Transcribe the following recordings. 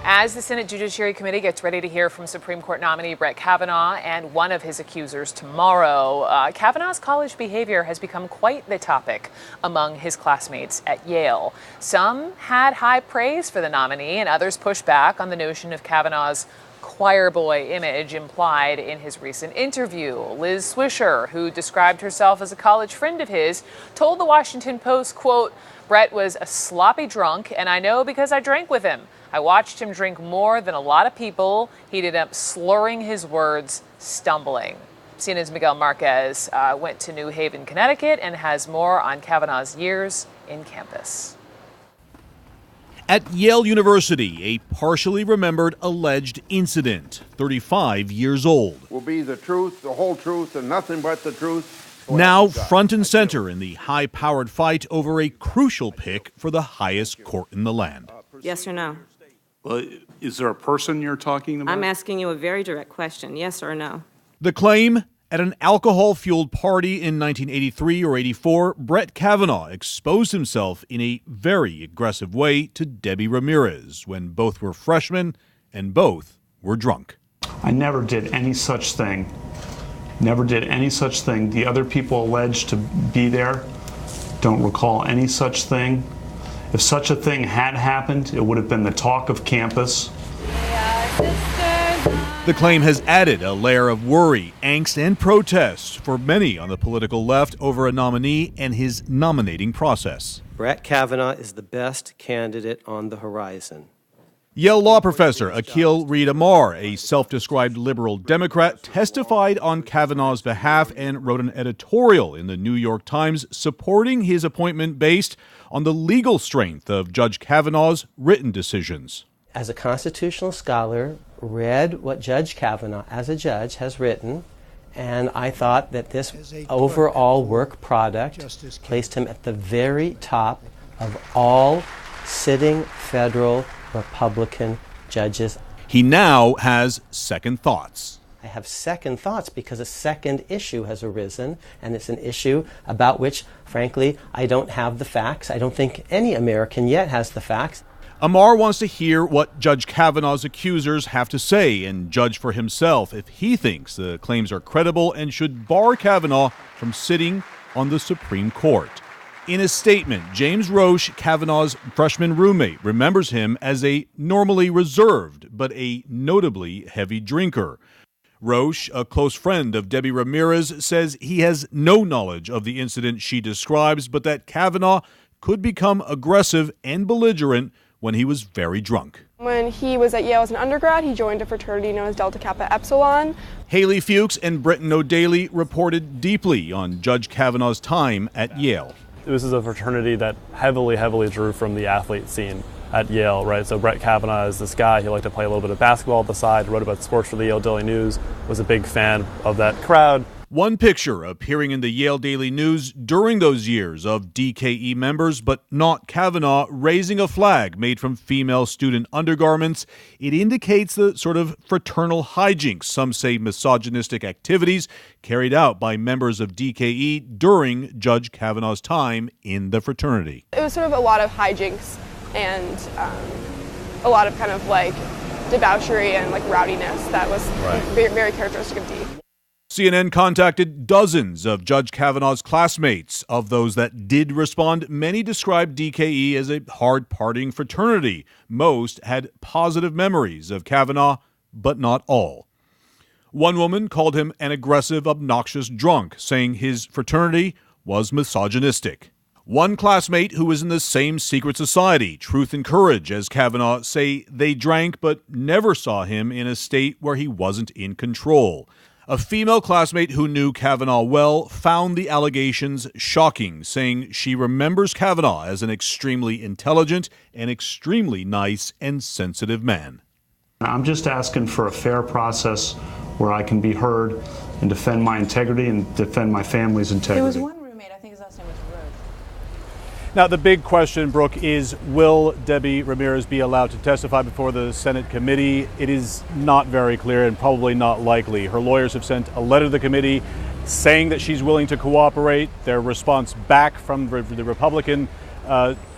As the Senate Judiciary Committee gets ready to hear from Supreme Court nominee Brett Kavanaugh and one of his accusers tomorrow, Kavanaugh's college behavior has become quite the topic among his classmates at Yale. Some had high praise for the nominee, and others pushed back on the notion of Kavanaugh's choir boy image implied in his recent interview. Liz Swisher, who described herself as a college friend of his, told the Washington Post, quote, "Brett was a sloppy drunk, and I know because I drank with him. I watched him drink more than a lot of people. He'd end up slurring his words, stumbling." CNN's Miguel Marquez went to New Haven, Connecticut, and has more on Kavanaugh's years in campus. At Yale University, a partially remembered alleged incident, 35 years old. Will be the truth, the whole truth, and nothing but the truth. Now front and center in the high-powered fight over a crucial pick for the highest court in the land. Yes or no? Well, is there a person you're talking about? I'm asking you a very direct question, yes or no? The claim: at an alcohol-fueled party in 1983 or 84, Brett Kavanaugh exposed himself in a very aggressive way to Debbie Ramirez when both were freshmen and both were drunk. I never did any such thing. Never did any such thing. The other people alleged to be there don't recall any such thing. If such a thing had happened, it would have been the talk of campus. The claim has added a layer of worry, angst, and protest for many on the political left over a nominee and his nominating process. Brett Kavanaugh is the best candidate on the horizon. Yale law professor Akil Reed Amar, a self-described liberal Democrat, testified on Kavanaugh's behalf and wrote an editorial in the New York Times supporting his appointment based on the legal strength of Judge Kavanaugh's written decisions. As a constitutional scholar, read what Judge Kavanaugh, as a judge, has written, and I thought that this overall work product placed him at the very top of all sitting federal Republican judges. He now has second thoughts. I have second thoughts because a second issue has arisen, and it's an issue about which, frankly, I don't have the facts. I don't think any American yet has the facts. Amar wants to hear what Judge Kavanaugh's accusers have to say and judge for himself if he thinks the claims are credible and should bar Kavanaugh from sitting on the Supreme Court. In a statement, James Roche, Kavanaugh's freshman roommate, remembers him as a normally reserved but a notably heavy drinker. Roche, a close friend of Debbie Ramirez, says he has no knowledge of the incident she describes, but that Kavanaugh could become aggressive and belligerent when he was very drunk. When he was at Yale as an undergrad, he joined a fraternity known as Delta Kappa Epsilon. Haley Fuchs and Britton O'Daly reported deeply on Judge Kavanaugh's time at Yale. This is a fraternity that heavily drew from the athlete scene at Yale, right? So Brett Kavanaugh is this guy. He liked to play a little bit of basketball at the side, wrote about sports for the Yale Daily News, was a big fan of that crowd. One picture appearing in the Yale Daily News during those years of DKE members, but not Kavanaugh, raising a flag made from female student undergarments. It indicates the sort of fraternal hijinks, some say misogynistic activities, carried out by members of DKE during Judge Kavanaugh's time in the fraternity. It was sort of a lot of hijinks and a lot of kind of like debauchery and like rowdiness that was very, very characteristic of D. CNN contacted dozens of Judge Kavanaugh's classmates. Of those that did respond, many described DKE as a hard-partying fraternity. Most had positive memories of Kavanaugh, but not all. One woman called him an aggressive, obnoxious drunk, saying his fraternity was misogynistic. One classmate who was in the same secret society, Truth and Courage, as Kavanaugh, say they drank but never saw him in a state where he wasn't in control. A female classmate who knew Kavanaugh well found the allegations shocking, saying she remembers Kavanaugh as an extremely intelligent and extremely nice and sensitive man. I'm just asking for a fair process where I can be heard and defend my integrity and defend my family's integrity. There was one roommate, I think his last name was Rhodes. Now, the big question, Brooke, is will Debbie Ramirez be allowed to testify before the Senate committee? It is not very clear and probably not likely. Her lawyers have sent a letter to the committee saying that she's willing to cooperate. Their response back from the Republican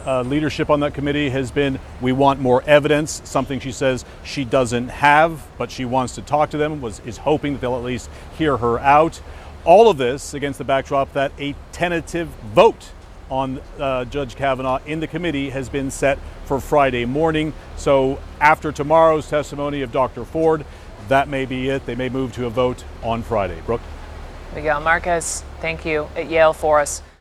leadership on that committee has been, we want more evidence, something she says she doesn't have, but she wants to talk to them, is hoping that they'll at least hear her out. All of this against the backdrop that a tentative vote on Judge Kavanaugh in the committee has been set for Friday morning. So after tomorrow's testimony of Dr. Ford, that may be it. They may move to a vote on Friday. Brooke? Miguel Marquez, thank you at Yale for us.